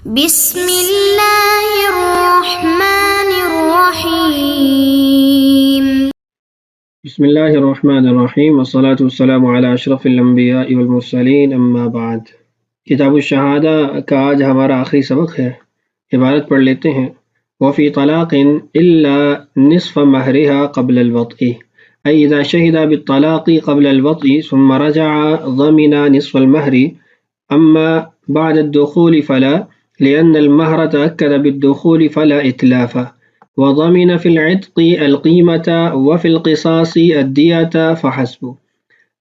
بسم اللہ الرحمن الرحیم بسم اللہ الرحمن الرحیم والصلاة والسلام علی اشرف الانبیاء والمرسلین اما بعد۔ کتاب الشہادہ کا آج ہمارا آخری سبق ہے۔ عبارت پڑھ لیتے ہیں۔ وفی طلاق الا نصف مہرها قبل الوطء ای اذا شہد بالطلاق قبل الوطء ثم رجع ضمن نصف المہر اما بعد الدخول فلا لأن المہر تأکد بالدخول فلا اتلاف وضمن في العتق القيمة وفي القصاص الدية فحسب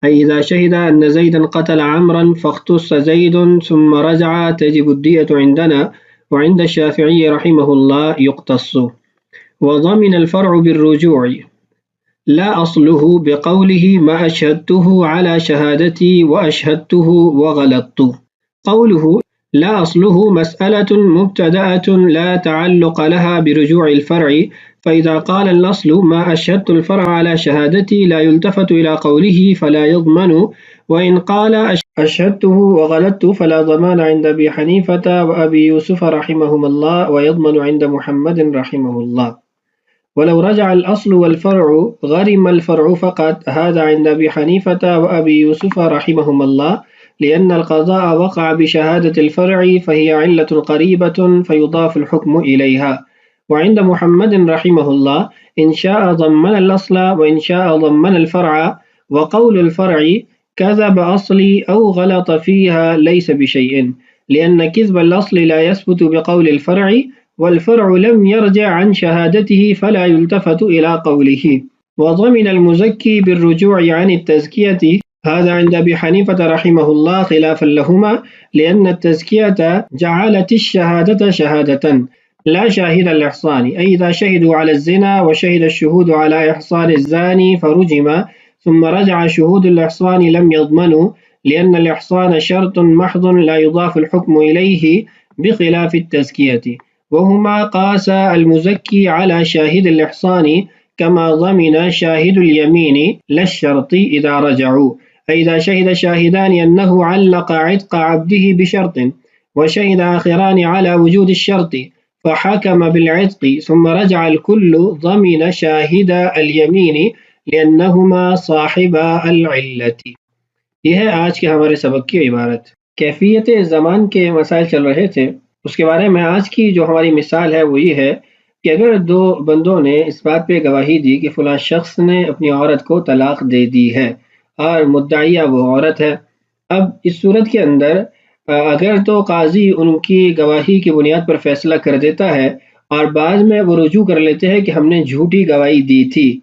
أي إذا شهد أن زيدا قتل عمرا فاختص زيد ثم رجع تجب الدية عندنا وعند الشافعي رحمه الله يقتص وضمن الفرع بالرجوع لا أصله بقوله ما أشهدته على شهادتي وأشهدته وغلطت. قوله لا أصله مسألة مبتدأة لا تعلق لها برجوع الفرع، فإذا قال الأصل ما أشهدت الفرع على شهادتي لا يلتفت إلى قوله فلا يضمن، وإن قال أشهدته وغلطت فلا ضمان عند أبي حنيفة وأبي يوسف رحمهما الله ويضمن عند محمد رحمه الله. ولو رجع الأصل والفرع غرم الفرع فقط، هذا عند أبي حنيفة وأبي يوسف رحمهما الله، لأن القضاء وقع بشهادة الفرع فهي علة قريبة فيضاف الحكم إليها. وعند محمد رحمه الله إن شاء ضمن الأصل وإن شاء ضمن الفرع، وقول الفرع كذب أصلي أو غلط فيها ليس بشيء، لأن كذب الأصل لا يثبت بقول الفرع، والفرع لم يرجع عن شهادته فلا يلتفت إلى قوله. وضمن المزكي بالرجوع عن التزكية، هذا عند أبي حنيفة رحمه الله خلافا لهما، لأن التزكية جعلت الشهادة شهادة لا شاهد الإحصان، أي إذا شهدوا على الزنا وشهد الشهود على إحصان الزاني فرجم ثم رجع شهود الإحصان لم يضمنوا، لأن الإحصان شرط محض لا يضاف الحكم إليه بخلاف التزكية، وهما قاس المزكي على شاهد الإحصان كما ضمن شاهد اليمين لا الشرط إذا رجعوا. فإذا شهد شاهدان أنه علق عتق عبده بشرط وشهد آخران على وجود الشرط فحكم بالعتق ثم رجع الكل ضمن شاهد اليمين لأنهما صاحبا العلة. یہ ہے آج کے ہمارے سبق کی عبارت۔ کیفیت زمان کے مسائل چل رہے تھے، اس کے بارے میں آج کی جو ہماری مثال ہے وہ یہ ہے کہ اگر دو بندوں نے اس بات پہ گواہی دی کہ فلاں شخص نے اپنی عورت کو طلاق دے دی ہے اور مدعیہ وہ عورت ہے، اب اس صورت کے اندر اگر تو قاضی ان کی گواہی کی بنیاد پر فیصلہ کر دیتا ہے اور بعد میں وہ رجوع کر لیتے ہیں کہ ہم نے جھوٹی گواہی دی تھی،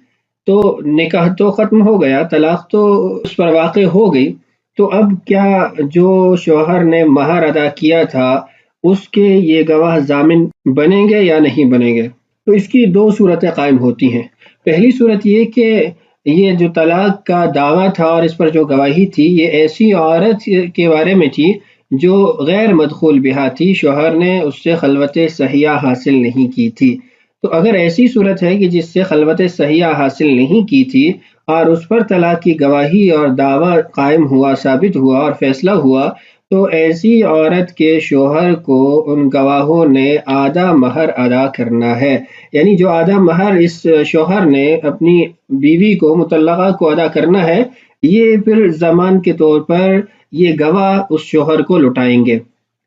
تو نکاح تو ختم ہو گیا، طلاق تو اس پر واقع ہو گئی، تو اب کیا جو شوہر نے مہر ادا کیا تھا اس کے یہ گواہ ضامن بنیں گے یا نہیں بنیں گے؟ تو اس کی دو صورتیں قائم ہوتی ہیں۔ پہلی صورت یہ کہ یہ جو طلاق کا دعویٰ تھا اور اس پر جو گواہی تھی یہ ایسی عورت کے بارے میں تھی جو غیر مدخول بہا تھی، شوہر نے اس سے خلوت صحیحہ حاصل نہیں کی تھی۔ تو اگر ایسی صورت ہے کہ جس سے خلوت صحیحہ حاصل نہیں کی تھی اور اس پر طلاق کی گواہی اور دعویٰ قائم ہوا، ثابت ہوا اور فیصلہ ہوا، تو ایسی عورت کے شوہر کو ان گواہوں نے آدھا مہر ادا کرنا ہے۔ یعنی جو آدھا مہر اس شوہر نے اپنی بیوی کو، مطلقہ کو ادا کرنا ہے، یہ پھر ضمان کے طور پر یہ گواہ اس شوہر کو لوٹائیں گے۔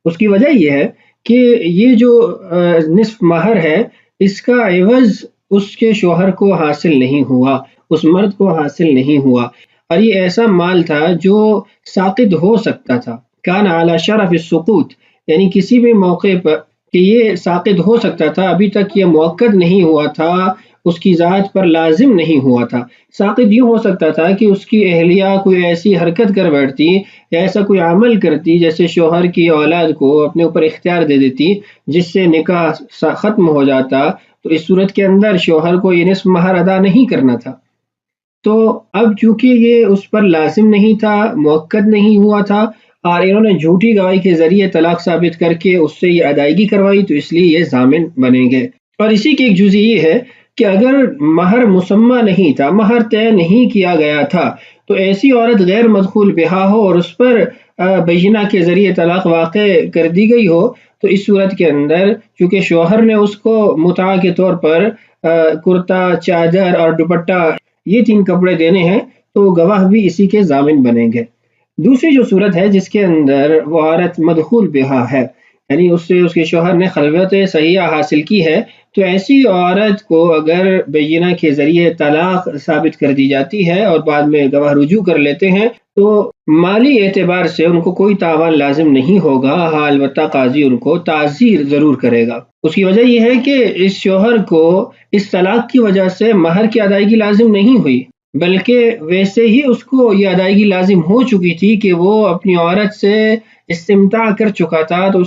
اس کی وجہ یہ ہے کہ یہ جو نصف مہر ہے اس کا عوض اس کے شوہر کو حاصل نہیں ہوا، اس مرد کو حاصل نہیں ہوا، اور یہ ایسا مال تھا جو ساقط ہو سکتا تھا، کان علی شرف السقوط، یعنی کسی بھی موقع پر کہ یہ ساقط ہو سکتا تھا، ابھی تک یہ مؤکد نہیں ہوا تھا، اس کی ذات پر لازم نہیں ہوا تھا۔ ساقط یوں ہو سکتا تھا کہ اس کی اہلیہ کوئی ایسی حرکت کر بیٹھتی یا ایسا کوئی عمل کرتی جیسے شوہر کی اولاد کو اپنے اوپر اختیار دے دیتی جس سے نکاح ختم ہو جاتا، تو اس صورت کے اندر شوہر کو یہ نصف مہر ادا نہیں کرنا تھا۔ تو اب چونکہ یہ اس پر لازم نہیں تھا، مؤکد نہیں ہوا تھا، اور انہوں نے جھوٹی گواہی کے ذریعے طلاق ثابت کر کے اس سے یہ ادائیگی کروائی، تو اس لیے یہ ضامن بنیں گے۔ اور اسی کی ایک جزء یہ ہے کہ اگر مہر مسمى نہیں تھا، مہر طے نہیں کیا گیا تھا، تو ایسی عورت غیر مدخول بہا ہو اور اس پر بینہ کے ذریعے طلاق واقع کر دی گئی ہو، تو اس صورت کے اندر چونکہ شوہر نے اس کو متاع کے طور پر کرتا، چادر اور دوپٹہ یہ 3 کپڑے دینے ہیں، تو گواہ بھی اسی کے ضامن بنیں گے۔ دوسری جو صورت ہے جس کے اندر وہ عورت مدخول بہا ہے، یعنی اس سے اس کے شوہر نے خلوت صحیحہ حاصل کی ہے، تو ایسی عورت کو اگر بینہ کے ذریعے طلاق ثابت کر دی جاتی ہے اور بعد میں گواہ رجوع کر لیتے ہیں، تو مالی اعتبار سے ان کو کوئی تاوان لازم نہیں ہوگا، ہاں البتہ قاضی ان کو تعزیر ضرور کرے گا۔ اس کی وجہ یہ ہے کہ اس شوہر کو اس طلاق کی وجہ سے مہر کی ادائیگی لازم نہیں ہوئی، بلکہ ویسے ہی اس کو یہ ادائیگی لازم ہو چکی تھی کہ وہ اپنی عورت سے استمتاع کر چکا تھا، تو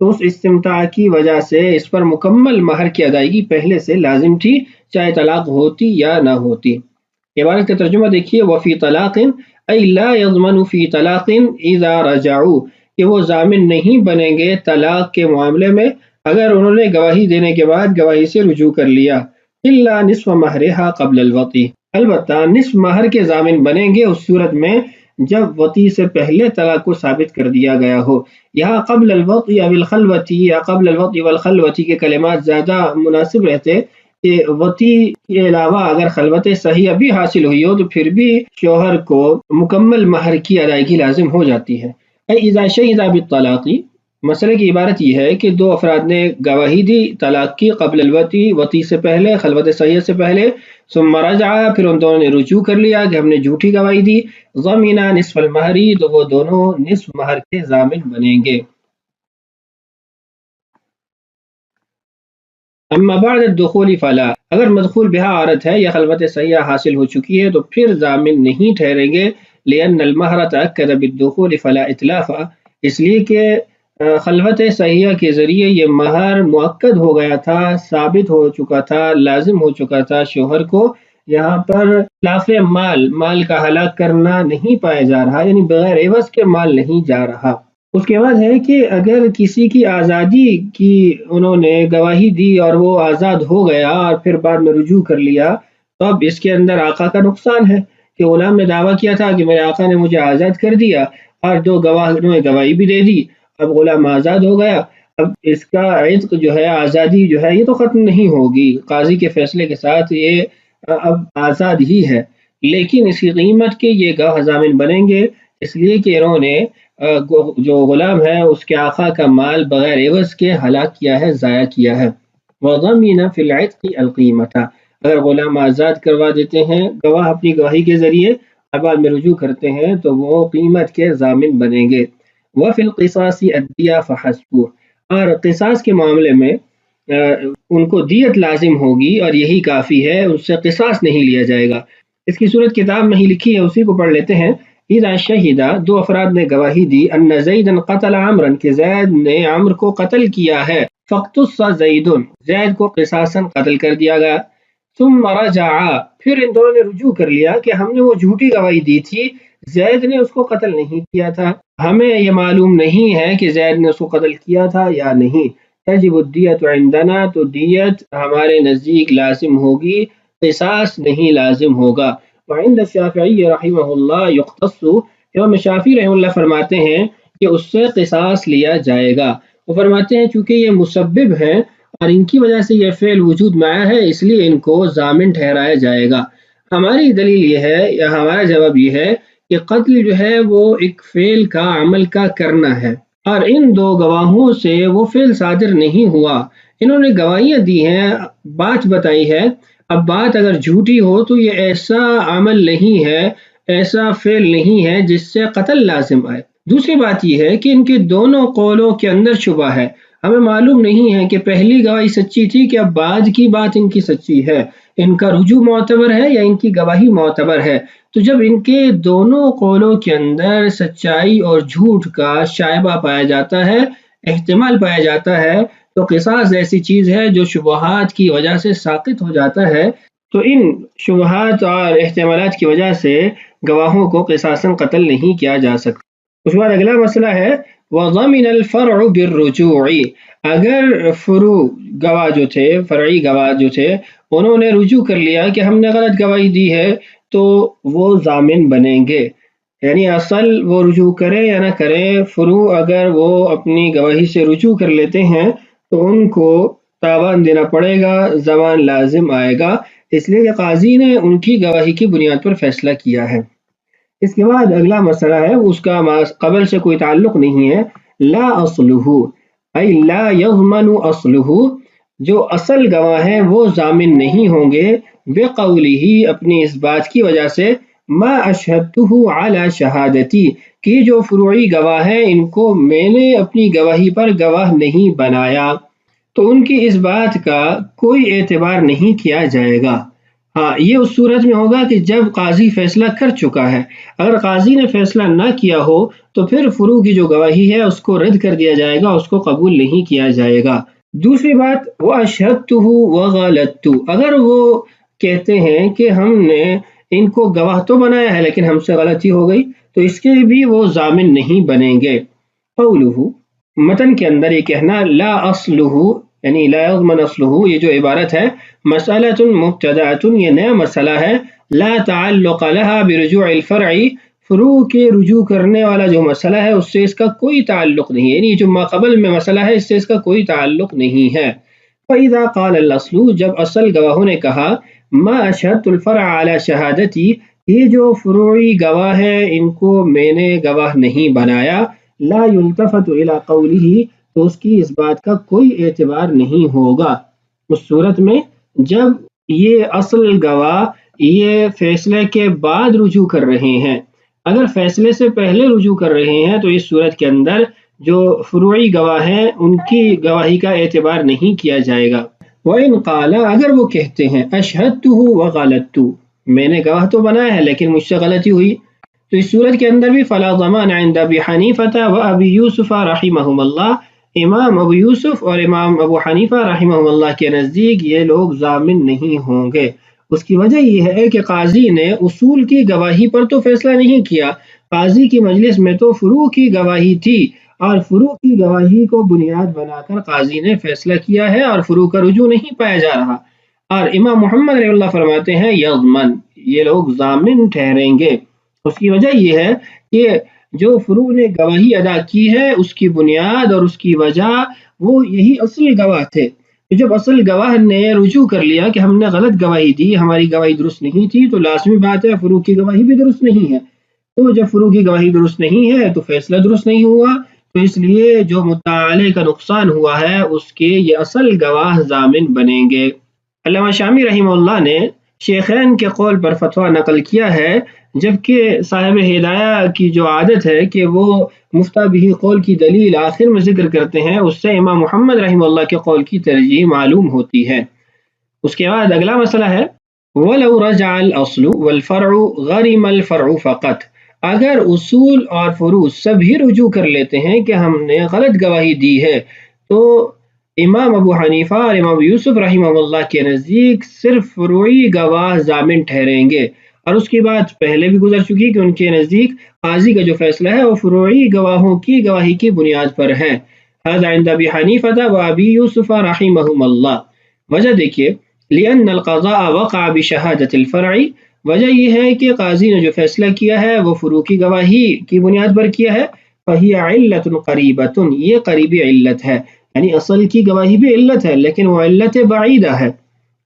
اس استمتاع کی وجہ سے اس پر مکمل مہر کی ادائیگی پہلے سے لازم تھی، چاہے طلاق ہوتی یا نہ ہوتی۔ عبارت کا ترجمہ دیکھیے، وفی طلاق ای لا یضمن فی طلاق اذا رجعوا، کہ وہ ضامن نہیں بنیں گے طلاق کے معاملے میں اگر انہوں نے گواہی دینے کے بعد گواہی سے رجوع کر لیا، الا نصف مہرہا قبل الوطی، البتہ نصف مہر کے ضامن بنیں گے اس صورت میں جب وطی سے پہلے طلاق کو ثابت کر دیا گیا ہو۔ یہاں قبل الوطی او الخلوتی یا قبل الوطی والخلوتی کے کلمات زیادہ مناسب رہتے کہ وطی کے علاوہ اگر خلوت صحیح ابھی حاصل ہوئی ہو تو پھر بھی شوہر کو مکمل مہر کی ادائیگی لازم ہو جاتی ہے۔ اذا شہد بالطلاق، مسئلے کی عبارت یہ ہے کہ 2 افراد نے گواہی دی طلاق کی قبل الوطی، وطی سے پہلے، خلوت صحیح سے پہلے، ثم رجع، پھر ان دونوں نے رجوع کر لیا کہ ہم نے جھوٹی گواہی دی، ضمنا نصف المہری، تو وہ دونوں نصف مہر کے ضامن بنیں گے۔ اما بعد الدخول فلا، اگر مدخول بہا عورت ہے یا خلوت صحیحہ حاصل ہو چکی ہے تو پھر ضامن نہیں ٹھہریں گے، لأن المہر تأکد بالدخول فلا اتلاف، اس لیے کہ خلوت صحیحہ کے ذریعے یہ مہر مؤکد ہو گیا تھا، ثابت ہو چکا تھا، لازم ہو چکا تھا شوہر کو، یہاں پر اتلاف مال کا ہلاک کرنا نہیں پایا جا رہا، یعنی بغیر عوض کے مال نہیں جا رہا۔ اس کے بعد ہے کہ اگر کسی کی آزادی کی انہوں نے گواہی دی اور وہ آزاد ہو گیا اور پھر بعد میں رجوع کر لیا، تو اب اس کے اندر آقا کا نقصان ہے کہ غلام نے دعویٰ کیا تھا کہ میرے آقا نے مجھے آزاد کر دیا اور 2 گواہوں نے گواہی بھی دے دی، اب غلام آزاد ہو گیا، اب اس کا عتق جو ہے، آزادی جو ہے، یہ تو ختم نہیں ہوگی، قاضی کے فیصلے کے ساتھ یہ اب آزاد ہی ہے، لیکن اس کی قیمت کے یہ گواہ ضامن بنیں گے، اس لیے کہ انہوں نے جو غلام ہے اس کے آقا کا مال بغیر عوض کے ہلاک کیا ہے، ضائع کیا ہے۔ وضمن فی العتق القیمۃ، اگر غلام آزاد کروا دیتے ہیں گواہ اپنی گواہی کے ذریعے اور بعد میں رجوع کرتے ہیں تو وہ قیمت کے ضامن بنیں گے۔ وفی القصاص الدیہ فحسب، اور قصاص کے معاملے میں ان کو دیت لازم ہوگی اور یہی کافی ہے، اس سے قصاص نہیں لیا جائے گا۔ اس کی صورت کتاب میں ہی لکھی ہے، اسی کو پڑھ لیتے ہیں۔ اذا شہدا، 2 افراد نے گواہی دی، ان زیدا قتل عمرا، کہ زید نے عمر کو قتل کیا ہے، فاقتص زید، زید کو قصاصا قتل کر دیا گیا، ثم رجع، پھر ان دونوں نے رجوع کر لیا کہ ہم نے وہ جھوٹی گواہی دی تھی، زید نے اس کو قتل نہیں کیا تھا، ہمیں یہ معلوم نہیں ہے کہ زید نے اس کو قتل کیا تھا یا نہیں، تجب الدیت عندنا، تو دیت ہمارے نزدیک لازم ہوگی، قصاص نہیں لازم ہوگا۔ وعند الشافعی رحمہ اللہ یقتص، امام شافعی رحمہ اللہ فرماتے ہیں کہ اس سے قصاص لیا جائے گا۔ وہ فرماتے ہیں چونکہ یہ مسبب ہے اور ان کی وجہ سے یہ فعل وجود میں آیا ہے، اس لیے ان کو ضامن ٹھہرایا جائے گا۔ ہماری دلیل یہ ہے یا ہمارا جواب یہ ہے کہ قتل جو ہے وہ ایک فعل کا، عمل کا کرنا ہے، اور ان 2 گواہوں سے وہ فعل صادر نہیں ہوا، انہوں نے گواہیاں دی ہیں، بات بتائی ہے، اب بات اگر جھوٹی ہو تو یہ ایسا عمل نہیں ہے، ایسا فعل نہیں ہے جس سے قتل لازم آئے۔ دوسری بات یہ ہے کہ ان کے دونوں قولوں کے اندر شبہ ہے، ہمیں معلوم نہیں ہے کہ پہلی گواہی سچی تھی کہ اب بعد کی بات ان کی سچی ہے، ان کا رجوع معتبر ہے یا ان کی گواہی معتبر ہے۔ تو جب ان کے دونوں قولوں کے اندر سچائی اور جھوٹ کا شائبہ پایا جاتا ہے، احتمال پایا جاتا ہے، تو قصاص ایسی چیز ہے جو شبہات کی وجہ سے ساقط ہو جاتا ہے، تو ان شبہات اور احتمالات کی وجہ سے گواہوں کو قصاصاً قتل نہیں کیا جا سکتا۔ اس کے بعد اگلا مسئلہ ہے وَضَمِنَ الْفَرْعُ بِالرُّجُوعِ، اگر فروع گواہ جو تھے، فرعی گواہ جو تھے، انہوں نے رجوع کر لیا کہ ہم نے غلط گواہی دی ہے، تو وہ ضامن بنیں گے، یعنی اصل وہ رجوع کرے یا نہ کرے، فروع اگر وہ اپنی گواہی سے رجوع کر لیتے ہیں تو ان کو تاوان دینا پڑے گا، ضمان لازم آئے گا، اس لیے کہ قاضی نے ان کی گواہی کی بنیاد پر فیصلہ کیا ہے۔ اس کے بعد اگلا مسئلہ ہے، اس کا قبل سے کوئی تعلق نہیں ہے، لا اصلہ ای لا یضمن اصلہ، جو اصل گواہ ہیں وہ ضامن نہیں ہوں گے، بقولہ اپنی اس بات کی وجہ سے، ما اشہدتہ علی شہادتی، کہ جو فروعی گواہ ہیں ان کو میں نے اپنی گواہی پر گواہ نہیں بنایا، تو ان کی اس بات کا کوئی اعتبار نہیں کیا جائے گا۔ ہاں، یہ اس صورت میں ہوگا کہ جب قاضی فیصلہ کر چکا ہے، اگر قاضی نے فیصلہ نہ کیا ہو تو پھر فروع کی جو گواہی ہے اس کو رد کر دیا جائے گا، اس کو قبول نہیں کیا جائے گا۔ دوسری بات، وَأَشْهَدْتُهُ وَغَلَطْتُ، اگر وہ کہتے ہیں کہ ہم نے ان کو گواہ تو بنایا ہے لیکن ہم سے غلطی ہو گئی، تو اس کے بھی وہ ضامن نہیں بنیں گے۔ قولہ، متن کے اندر یہ کہنا لا اصلہ یعنی لا یضمن اصلہ، یہ جو عبارت ہے، مسئلۃ مبتدعۃ، یہ نیا مسئلہ ہے، لا تعلق لها برجوع الفرع، فروع کے رجوع کرنے والا جو مسئلہ ہے اس سے اس کا کوئی تعلق نہیں ہے، یعنی جو ما قبل میں مسئلہ ہے اس سے اس کا کوئی تعلق نہیں ہے۔ فَإِذَا قَالَ الْأَصْلُ، جب اصل گواہوں نے کہا، ما اشہدت الفرع علی شہادتی، یہ جو فروعی گواہ ہے ان کو میں نے گواہ نہیں بنایا، لا یلتفت الی قولہ، تو اس کی اس بات کا کوئی اعتبار نہیں ہوگا۔ اس صورت میں جب یہ اصل گواہ یہ فیصلے کے بعد رجوع کر رہے ہیں، اگر فیصلے سے پہلے رجوع کر رہے ہیں تو اس صورت کے اندر جو فروعی گواہ ہیں ان کی گواہی کا اعتبار نہیں کیا جائے گا۔ وَإِنْ قَالَ، اگر وہ کہتے ہیں أَشْهَدْتُهُ وَغَلَطْتُ، میں نے گواہ تو بنایا ہے لیکن مجھ سے غلطی ہوئی، تو اس صورت کے اندر بھی فلا ضمان عند ابی حنیفہ و ابی یوسف رحمہم اللہ، امام ابو یوسف اور امام ابو حنیفہ رحمہم اللہ کے نزدیک یہ لوگ ضامن نہیں ہوں گے۔ اس کی وجہ یہ ہے کہ قاضی نے اصول کی گواہی پر تو فیصلہ نہیں کیا، قاضی کی مجلس میں تو فروع کی گواہی تھی، اور فروع کی گواہی کو بنیاد بنا کر قاضی نے فیصلہ کیا ہے اور فروع کا رجوع نہیں پایا جا رہا۔ اور امام محمد رحمہ اللہ فرماتے ہیں یضمن، یہ لوگ ضامن ٹھہریں گے۔ اس کی وجہ یہ ہے کہ جو فروع نے گواہی ادا کی ہے اس کی بنیاد اور اس کی وجہ وہ یہی اصل گواہ تھے۔ جب اصل گواہ نے رجوع کر لیا کہ ہم نے غلط گواہی دی، ہماری گواہی درست نہیں تھی، تو لازمی بات ہے فروع کی گواہی بھی درست نہیں ہے۔ تو جب فروع کی گواہی درست نہیں ہے تو فیصلہ درست نہیں ہوا، تو اس لیے جو مدعا علیہ کا نقصان ہوا ہے اس کے یہ اصل گواہ ضامن بنیں گے۔ علامہ شامی رحمہ اللہ نے شیخین کے قول پر فتویٰ نقل کیا ہے، جبکہ صاحب ہدایہ کی جو عادت ہے کہ وہ مفتیٰ بہ قول کی دلیل آخر میں ذکر کرتے ہیں، اس سے امام محمد رحمہ اللہ کے قول کی ترجیح معلوم ہوتی ہے۔ اس کے بعد اگلا مسئلہ ہے وَلَوْ رَجَعَ الْأَصْلُ وَالْفَرْعُ غَرِمَ الْفَرْعُ فَقَط، اگر اصول اور فروع سبھی رجوع کر لیتے ہیں کہ ہم نے غلط گواہی دی ہے، تو امام ابو حنیفہ اور امام یوسف رحمہ اللہ کے نزدیک صرف فروعی گواہ ضامن ٹھہریں گے، اور اس کی بات پہلے بھی گزر چکی کہ ان کے نزدیک قاضی کا جو فیصلہ ہے وہ فروعی گواہوں کی گواہی کی بنیاد پر ہے۔ هذا عند ابی حنیفہ و ابی یوسف رحمہم اللہ، وجہ دیکھیے، لأن القضاء وقع بشہادت الفرع، وجہ یہ ہے کہ قاضی نے جو فیصلہ کیا ہے وہ فروع کی گواہی کی بنیاد پر کیا ہے، فہی علت قریبۃ، یہ قریبی علت ہے، یعنی اصل کی گواہی بھی علت ہے لیکن وہ علت بعیدہ ہے،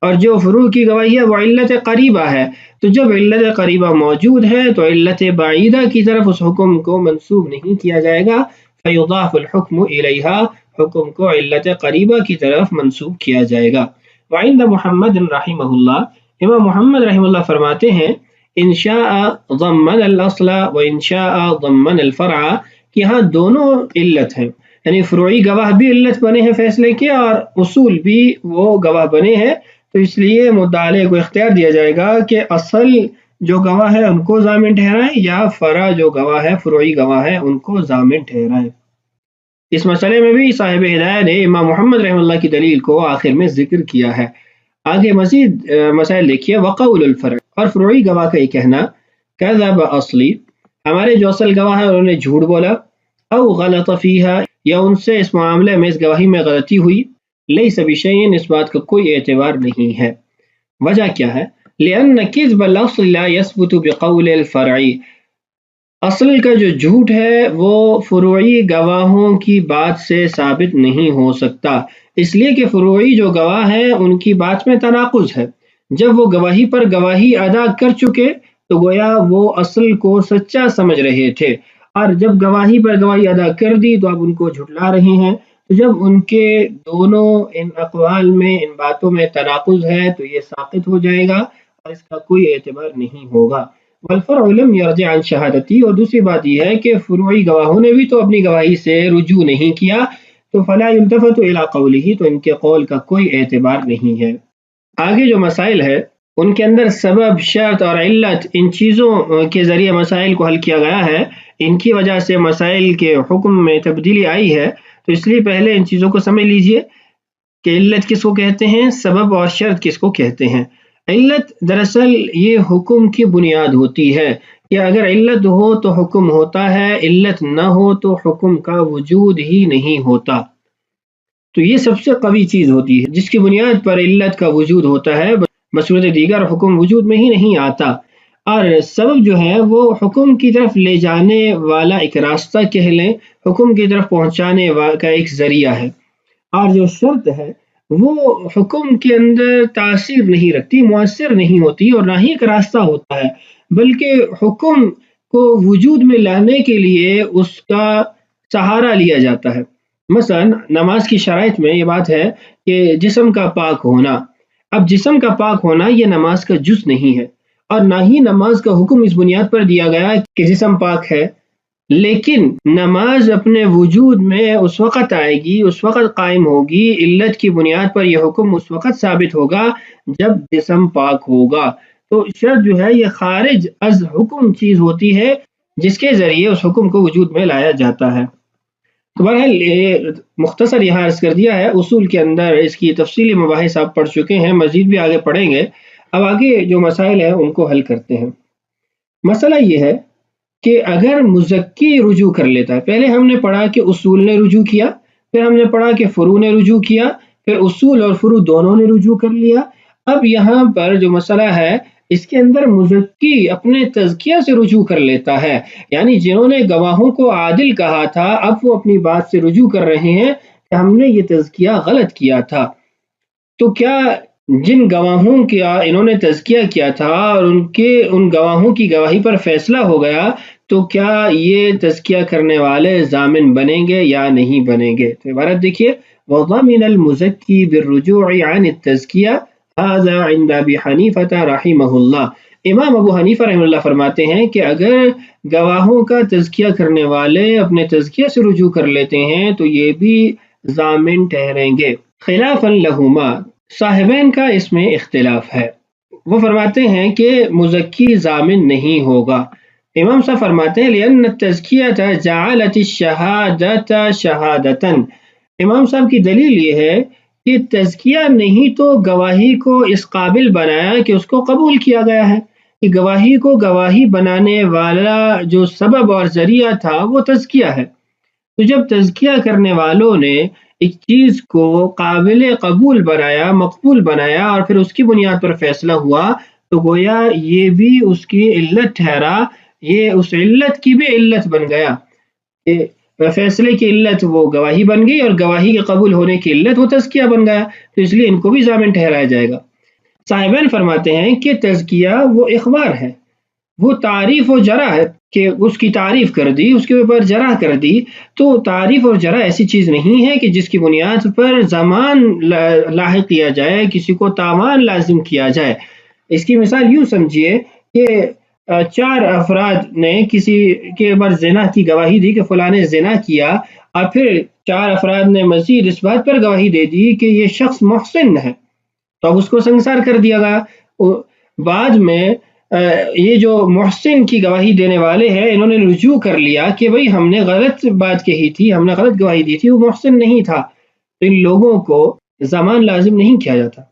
اور جو فروع کی گواہی ہے وہ علت قریبہ ہے۔ تو جب علت قریبہ موجود ہے تو علت بعیدہ کی طرف اس حکم کو منسوب نہیں کیا جائے گا، فیضاف الحکم الیہا، حکم کو علت قریبہ کی طرف منسوب کیا جائے گا۔ وعند محمد رحمہ اللہ، امام محمد رحمہ اللہ فرماتے ہیں ان شاء ضمن الاصل و ان شاء ضمن الفرع، کہ ہاں دونوں علت ہیں، یعنی فروعی گواہ بھی علت بنے ہیں فیصلے کے اور اصول بھی وہ گواہ بنے ہیں، تو اس لیے مدعا علیہ کو اختیار دیا جائے گا کہ اصل جو گواہ ہے ان کو ضامن ٹھہرائیں یا فرع جو گواہ ہے فروعی گواہ ہے ان کو ضامن ٹھہرائیں۔ اس مسئلے میں بھی صاحب ہدایہ نے امام محمد رحمہ اللہ کی دلیل کو آخر میں ذکر کیا ہے۔ آگے مزید مسائل دیکھیے، وقول الفرع، اور فروعی گواہ کا یہ کہنا، کذب اصلی، ہمارے جو اصل گواہ ہیں انہوں نے جھوٹ بولا، او غلط فیہا، یا ان سے اس معاملے میں اس گواہی میں غلطی ہوئی، لیس بشیء، اس بات کا کوئی اعتبار نہیں ہے۔ وجہ کیا ہے؟ لأن كذب الأصل لا يثبت بقول الفرعی، اصل کا جو جھوٹ ہے وہ فروعی گواہوں کی بات سے ثابت نہیں ہو سکتا، اس لیے کہ فروعی جو گواہ ہیں ان کی بات میں تناقض ہے۔ جب وہ گواہی پر گواہی ادا کر چکے تو گویا وہ اصل کو سچا سمجھ رہے تھے، اور جب گواہی پر گواہی ادا کر دی تو اب ان کو جھٹلا رہے ہیں۔ تو جب ان کے دونوں ان اقوال میں، ان باتوں میں تناقض ہے تو یہ ساقط ہو جائے گا اور اس کا کوئی اعتبار نہیں ہوگا۔ والفرع لم يرجع عن شہادتی، اور دوسری بات یہ ہے کہ فروعی گواہوں نے بھی تو اپنی گواہی سے رجوع نہیں کیا، تو فلا يلتفت الى قوله، تو ان کے قول کا کوئی اعتبار نہیں ہے۔ آگے جو مسائل ہے ان کے اندر سبب، شرط اور علت، ان چیزوں کے ذریعے مسائل کو حل کیا گیا ہے۔ ان کی وجہ سے مسائل کے حکم میں تبدیلی آئی ہے، تو اس لیے پہلے ان چیزوں کو سمجھ لیجئے کہ علت کس کو کہتے ہیں، سبب اور شرط کس کو کہتے ہیں۔ علت دراصل یہ حکم کی بنیاد ہوتی ہے کہ اگر علت ہو تو حکم ہوتا ہے، علت نہ ہو تو حکم کا وجود ہی نہیں ہوتا۔ تو یہ سب سے قوی چیز ہوتی ہے جس کی بنیاد پر علت کا وجود ہوتا ہے، بصورت دیگر حکم وجود میں ہی نہیں آتا۔ اور سبب جو ہے وہ حکم کی طرف لے جانے والا ایک راستہ کہہ لیں، حکم کی طرف پہنچانے کا ایک ذریعہ ہے۔ اور جو شرط ہے وہ حکم کے اندر تاثیر نہیں رکھتی، مؤثر نہیں ہوتی، اور نہ ہی ایک راستہ ہوتا ہے، بلکہ حکم کو وجود میں لانے کے لیے اس کا سہارا لیا جاتا ہے۔ مثلا نماز کی شرائط میں یہ بات ہے کہ جسم کا پاک ہونا۔ اب جسم کا پاک ہونا یہ نماز کا جز نہیں ہے، اور نہ ہی نماز کا حکم اس بنیاد پر دیا گیا کہ جسم پاک ہے، لیکن نماز اپنے وجود میں اس وقت آئے گی، اس وقت قائم ہوگی، علت کی بنیاد پر یہ حکم اس وقت ثابت ہوگا جب جسم پاک ہوگا۔ تو شرط جو ہے یہ خارج از حکم چیز ہوتی ہے جس کے ذریعے اس حکم کو وجود میں لایا جاتا ہے۔ تو بہرحال یہ مختصر یہاں عرض کر دیا ہے، اصول کے اندر اس کی تفصیلی مباحث آپ پڑھ چکے ہیں، مزید بھی آگے پڑھیں گے۔ اب آگے جو مسائل ہیں ان کو حل کرتے ہیں۔ مسئلہ یہ ہے کہ اگر مزکی رجوع کر لیتا ہے، پہلے ہم نے پڑھا کہ اصول نے رجوع کیا، پھر ہم نے پڑھا کہ فروع نے رجوع کیا، پھر اصول اور فروع دونوں نے رجوع کر لیا۔ اب یہاں پر جو مسئلہ ہے اس کے اندر مزکی اپنے تزکیہ سے رجوع کر لیتا ہے، یعنی جنہوں نے گواہوں کو عادل کہا تھا اب وہ اپنی بات سے رجوع کر رہے ہیں کہ ہم نے یہ تزکیہ غلط کیا تھا۔ تو کیا جن گواہوں کا انہوں نے تزکیہ کیا تھا اور ان گواہوں کی گواہی پر فیصلہ ہو گیا، تو کیا یہ تزکیہ کرنے والے ضامن بنیں گے یا نہیں بنیں گے؟ تو عبارت دیکھیے، وَضَمِنَ الْمُزَكِّي بِالرُّجُوعِ عَنِ التَّزْكِيَةِ هَذَا عِنْدَ أَبِي حَنِيفَةَ رَحِمَهُ اللَّهُ۔ امام ابو حنیفہ رحمہ اللہ فرماتے ہیں کہ اگر گواہوں کا تزکیہ کرنے والے اپنے تزکیہ سے رجوع کر لیتے ہیں تو یہ بھی ضامن ٹھہریں گے۔ خلافاً لہما، صاحبین کا اس میں اختلاف ہے، وہ فرماتے ہیں کہ مزکی ضامن نہیں ہوگا۔ امام صاحب فرماتے ہیں لأن التزکیہ جعلت الشہادۃ شہادۃ، امام صاحب کی دلیل یہ ہے کہ تزکیہ نہیں تو گواہی کو اس قابل بنایا کہ اس کو قبول کیا گیا ہے، کہ گواہی کو گواہی بنانے والا جو سبب اور ذریعہ تھا وہ تزکیہ ہے۔ تو جب تزکیہ کرنے والوں نے ایک چیز کو قابل قبول بنایا، مقبول بنایا، اور پھر اس کی بنیاد پر فیصلہ ہوا، تو گویا یہ بھی اس کی علت ٹھہرا، یہ اس علت کی بھی علت بن گیا، فیصلے کی علت وہ گواہی بن گئی اور گواہی کے قبول ہونے کی علت وہ تزکیہ بن گیا، تو اس لیے ان کو بھی ضامن ٹھہرایا جائے گا۔ صاحبین فرماتے ہیں کہ تزکیہ وہ اخبار ہے، وہ تعریف و جرح ہے، کہ اس کی تعریف کر دی، اس کے اوپر جرح کر دی۔ تو تعریف اور جرح ایسی چیز نہیں ہے کہ جس کی بنیاد پر زمان لاحق کیا جائے، کسی کو تاوان لازم کیا جائے۔ اس کی مثال یوں سمجھیے کہ 4 افراد نے کسی کے اوپر زنا کی گواہی دی کہ فلاں نے زنا کیا، اور پھر 4 افراد نے مزید اس بات پر گواہی دے دی کہ یہ شخص محسن ہے، تو اب اس کو سنگسار کر دیا گیا۔ بعد میں یہ جو محسن کی گواہی دینے والے ہیں انہوں نے رجوع کر لیا کہ بھئی ہم نے غلط بات کہی تھی، ہم نے غلط گواہی دی تھی، وہ محسن نہیں تھا، تو ان لوگوں کو زمان لازم نہیں کیا جاتا،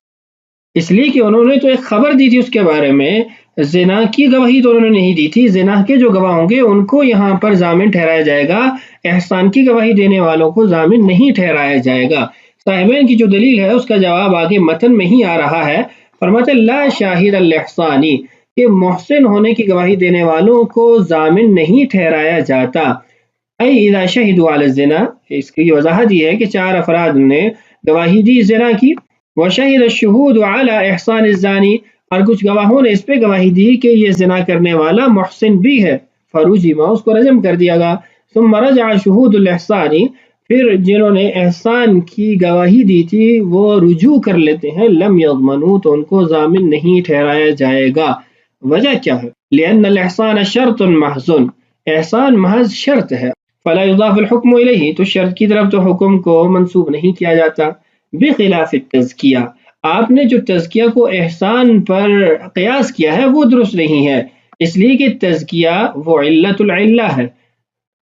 اس لیے کہ انہوں نے تو ایک خبر دی تھی اس کے بارے میں، زنا کی گواہی تو انہوں نے نہیں دی تھی۔ زنا کے جو گواہ ہوں گے ان کو یہاں پر ضامن ٹھہرایا جائے گا، احسان کی گواہی دینے والوں کو ضامن نہیں ٹھہرایا جائے گا۔ صاحبین کی جو دلیل ہے اس کا جواب آگے متن میں ہی آ رہا ہے۔ فرماتے لا شاہد الاحسانی کہ محسن ہونے کی گواہی دینے والوں کو ضامن نہیں ٹھہرایا جاتا. ای اذا شہدوا علی الزنا، اس کی وضاحت یہ ہے کہ 4 افراد نے گواہی دی زنا کی. وشہد الشہود علی احسان الزانی، اور کچھ گواہوں نے اس پہ گواہی دی کہ یہ زنا کرنے والا محسن بھی ہے. فرجم، اس کو رجم کر دیا گا. ثم رجع شہود الاحسانی، پھر جنہوں نے احسان کی گواہی دی تھی وہ رجوع کر لیتے ہیں. لم یضمنوا، تو ان کو ضامن نہیں ٹھہرایا جائے گا. وجہ کیا ہے؟ لأن الاحسان شرط محض، احسان محض شرط ہے. فلا يضاف الحکم الیہ، تو شرط کی طرف تو حکم کو منسوب نہیں کیا جاتا. بخلاف التزکیہ، آپ نے جو تزکیہ کو احسان پر قیاس کیا ہے وہ درست نہیں ہے، اس لیے کہ تزکیہ وہ علت العلہ ہے،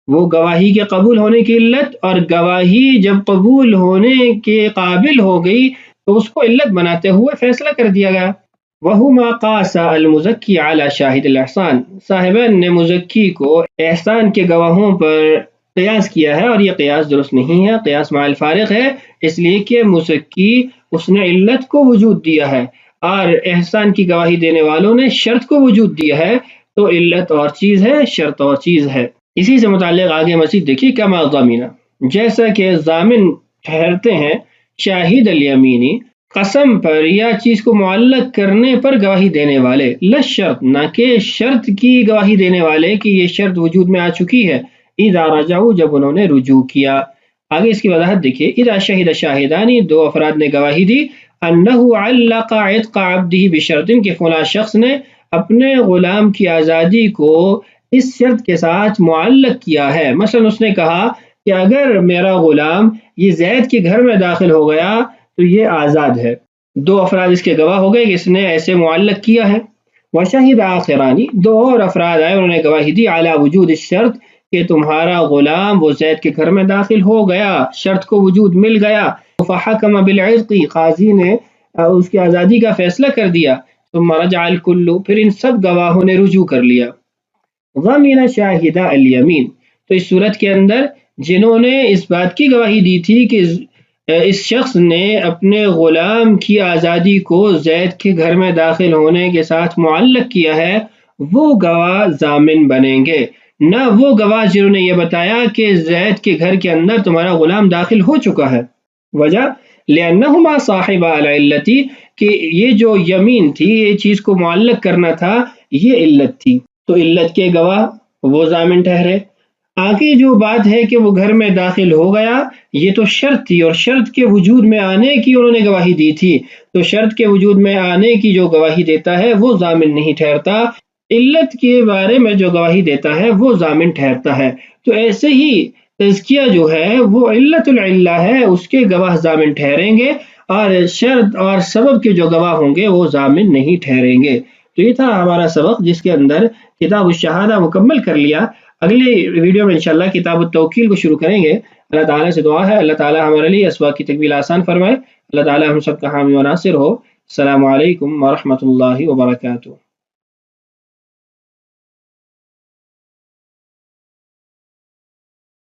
وہ گواہی کے قبول ہونے کی علت، اور گواہی جب قبول ہونے کے قابل ہو گئی تو اس کو علت بناتے ہوئے فیصلہ کر دیا گیا. وَهُمَا قَاسَ الْمُزَكِّي عَلَى شَاهِدِ الْإِحْسَانِ، صاحبین نے مزکی کو احسان کے گواہوں پر قیاس کیا ہے، اور یہ قیاس درست نہیں ہے، قیاس مع الفارق ہے، اس لیے کہ مزکی اس نے علت کو وجود دیا ہے اور احسان کی گواہی دینے والوں نے شرط کو وجود دیا ہے، تو علت اور چیز ہے، شرط اور چیز ہے. اسی سے متعلق آگے مزید دیکھیے، کما ضامنہ، جیسا کہ ضامن ٹھہرتے ہیں شاہد الیمینی، قسم پر یا چیز کو معلق کرنے پر گواہی دینے والے، لش شرط، نہ کہ شرط کی گواہی دینے والے کہ یہ شرط وجود میں آ چکی ہے. اذا رجعوا، جب انہوں نے رجوع کیا. آگے اس کی وضاحت دیکھیے. اذا شہد شاہدانی، 2 افراد نے گواہی دی، انہ علق عتق عبدہ بشرط، کہ فلاں شخص نے اپنے غلام کی آزادی کو اس شرط کے ساتھ معلق کیا ہے. مثلا اس نے کہا کہ اگر میرا غلام یہ زید کے گھر میں داخل ہو گیا تو یہ آزاد ہے. 2 افراد اس کے گواہ ہو گئے کہ اس نے ایسے معلق کیا ہے. وشہد آخرانی، 2 اور افراد آئے، انہوں نے گواہی دی علی وجود الشرط، کہ تمہارا غلام وہ زید کے گھر میں داخل ہو گیا، شرط کو وجود مل گیا. فحکم بالعتق، قاضی نے اس کی آزادی کا فیصلہ کر دیا. ثم رجع الکل، پھر ان سب گواہوں نے رجوع کر لیا. ضمن شاہد الیمین، تو اس صورت کے اندر جنہوں نے اس بات کی گواہی دی تھی کہ اس شخص نے اپنے غلام کی آزادی کو زید کے گھر میں داخل ہونے کے ساتھ معلق کیا ہے، وہ گواہ ضامن بنیں گے، نہ وہ گواہ جنہوں نے یہ بتایا کہ زید کے گھر کے اندر تمہارا غلام داخل ہو چکا ہے. وجہ لأنہما صاحبا العلت، کہ یہ جو یمین تھی، یہ چیز کو معلق کرنا تھا، یہ علت تھی، تو علت کے گواہ وہ ضامن ٹھہرے. آگے جو بات ہے کہ وہ گھر میں داخل ہو گیا، یہ تو شرط تھی، اور شرط کے وجود میں آنے کی انہوں نے گواہی دی تھی، تو شرط کے وجود میں آنے کی جو گواہی دیتا ہے وہ ضامن نہیں ٹھہرتا، علت کے بارے میں جو گواہی دیتا ہے وہ ضامن ٹھہرتا ہے. تو ایسے ہی تزکیہ جو ہے وہ علت العلہ ہے، اس کے گواہ ضامن ٹھہریں گے، اور شرط اور سبب کے جو گواہ ہوں گے وہ ضامن نہیں ٹھہریں گے. تو یہ تھا ہمارا سبق جس کے اندر کتاب الشہادہ مکمل کر لیا. اگلی ویڈیو میں انشاءاللہ کتاب التوکیل کو شروع کریں گے. اللہ تعالیٰ سے دعا ہے اللہ تعالیٰ ہمارے لیے اسباق کی تکمیل آسان فرمائے. اللہ تعالیٰ ہم سب کا حامی و ناصر ہو. السلام علیکم ورحمۃ اللہ وبرکاتہ.